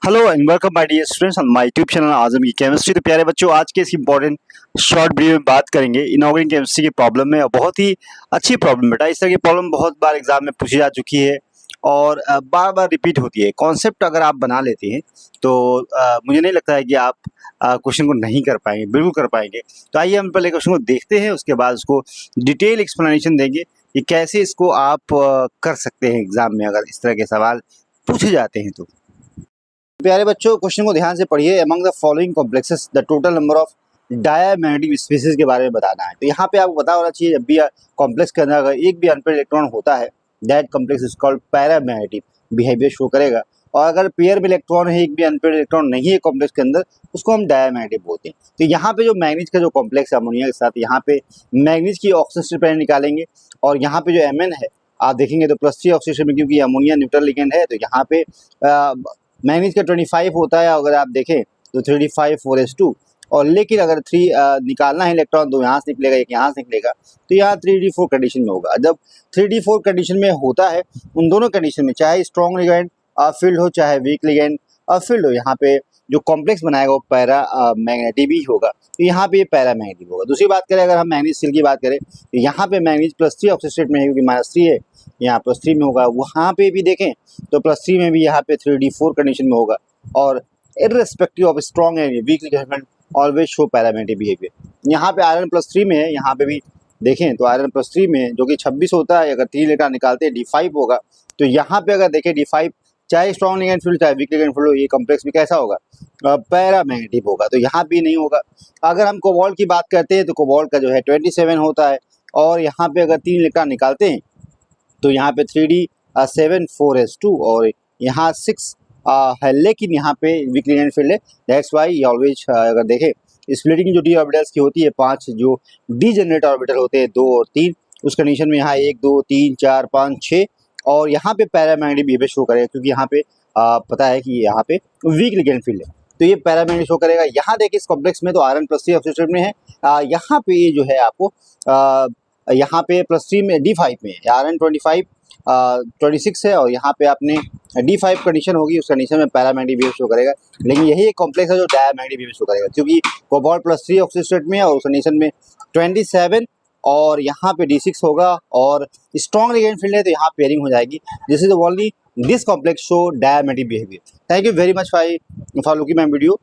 Hello and welcome my dear students on my YouTube channel Azam की chemistry. तो प्यारे बच्चों, आज के इस इंपॉर्टेंट शॉर्ट वीडियो में बात करेंगे इनऑर्गेनिक केमिस्ट्री की प्रॉब्लम में। और बहुत ही अच्छी प्रॉब्लम बेटा, इस तरह की प्रॉब्लम बहुत बार एग्जाम में पूछी जा चुकी है और बार बार रिपीट होती है। कॉन्सेप्ट अगर आप बना लेते हैं तो मुझे नहीं लगता है कि आप क्वेश्चन को नहीं कर पाएंगे, बिल्कुल कर पाएंगे। तो आइए हम पहले क्वेश्चन को देखते हैं, उसके बाद उसको डिटेल एक्सप्लेनेशन देंगे कि कैसे इसको आप कर सकते हैं एग्जाम में अगर इस तरह के सवाल पूछे जाते हैं तो। प्यारे बच्चों, क्वेश्चन को ध्यान से पढ़िए। Among the following complexes the total number of diamagnetic species के बारे में बताना है। तो यहाँ पे आपको पता होना चाहिए, जब भी कॉम्प्लेक्स के अंदर अगर एक भी अनपेयर्ड इलेक्ट्रॉन होता है, that complex is called paramagnetic behaviour show करेगा। और अगर पेयर में इलेक्ट्रॉन है, एक भी अनपेयर्ड इलेक्ट्रॉन नहीं है कॉम्प्लेक्स के अंदर, उसको हम डायमैग्नेटिक बोलते हैं। तो यहाँ पे जो मैग्नीज का जो कॉम्प्लेक्स है अमोनिया के साथ, यहाँ पे मैग्नीज की ऑक्सीजन पेयर निकालेंगे और यहाँ पे जो Mn है आप देखेंगे तो +3 ऑक्सीजन में, क्योंकि अमोनिया न्यूट्रल लिगेंड है। तो यहाँ पे मैग्नीज का 25 होता है, अगर आप देखें तो 3d5 4s2। और लेकिन अगर 3 निकालना है इलेक्ट्रॉन, तो यहाँ से निकलेगा, एक यहाँ से निकलेगा, तो यहाँ 3d4 कंडीशन में होगा। जब 3d4 कंडीशन में होता है, उन दोनों कंडीशन में चाहे स्ट्रॉन्ग लिगेंड फील्ड हो चाहे वीक लिगेंड फील्ड हो, यहाँ पे जो कॉम्प्लेक्स बनाएगा वो पैरा मैग्नेटिक भी होगा। तो यहाँ पे ये पैरा मैग्नेटिक होगा। दूसरी बात करें, अगर हम मैग्नीज स्टील की बात करें, तो यहाँ पे मैग्नीज +3 ऑक्सीजन स्टेट में है, क्योंकि -3 है, यहाँ +3 में होगा। वहाँ पे भी देखें तो +3 में भी यहाँ पे 3d4 कंडीशन में होगा। और irrespective of strong and week ligand always show paramagnetic behaviour. यहाँ पे आयरन +3 में है, यहाँ पे भी देखें तो आयरन +3 में जो कि 26 होता है, अगर 3 इलेक्ट्रॉन निकालते हैं d5 होगा। तो यहाँ पे अगर देखें d5 चाहे स्ट्रॉन्ग लिगेंड फील्ड चाहे वीक लिगेंड फील्ड हो, ये कॉम्प्लेक्स भी कैसा होगा, पैरामैग्नेटिक होगा। तो यहाँ भी नहीं होगा। अगर हम कोबाल्ट की बात करते हैं तो कोबाल्ट का जो है 27 होता है, और यहाँ पे अगर 3 इलेक्ट्रॉन निकालते हैं तो यहाँ पे 3d7 4s2 और यहाँ 6 है, लेकिन यहाँ पे वीक लिगेंड फील्ड है। दैट्स वाई ऑलवेज अगर देखें स्प्लिटिंग जो डी ऑर्बिटल्स की होती है, 5 जो डीजेनरेट ऑर्बिटल होते हैं 2 और 3, उस कंडीशन में यहाँ 1 2 3 4 5 6, और यहाँ पे पैरामैग्नेटिक बिहेवियर शो करेगा, क्योंकि यहाँ पे पता है कि यहाँ पे वीक लिगेंड फील्ड है, तो ये पैरामैग्नेटिक शो करेगा। यहाँ देखिए इस कॉम्प्लेक्स में तो आयरन +3 ऑक्सीजन में है, यहाँ पे ये जो है आपको यहाँ पे +3 में d5 में है, आयरन 26 है, और यहाँ पे आपने d5 कंडीशन होगी, उस कंडीशन में पैरामैग्नेटिक बिहेवियर शो करेगा। लेकिन यही एक कॉम्प्लेक्स है जो डायमैग्नेटिक बिहेवियर शो करेगा, क्योंकि कोबाल्ट +3 ऑक्सीजन स्टेट में है और उस कंडीशन में 27, और यहाँ पे d6 होगा और स्ट्रॉन्ग लिगेंड फील्ड है, तो यहाँ पेयरिंग हो जाएगी। This is only this complex show diamagnetic behaviour. Thank you very much for looking my video.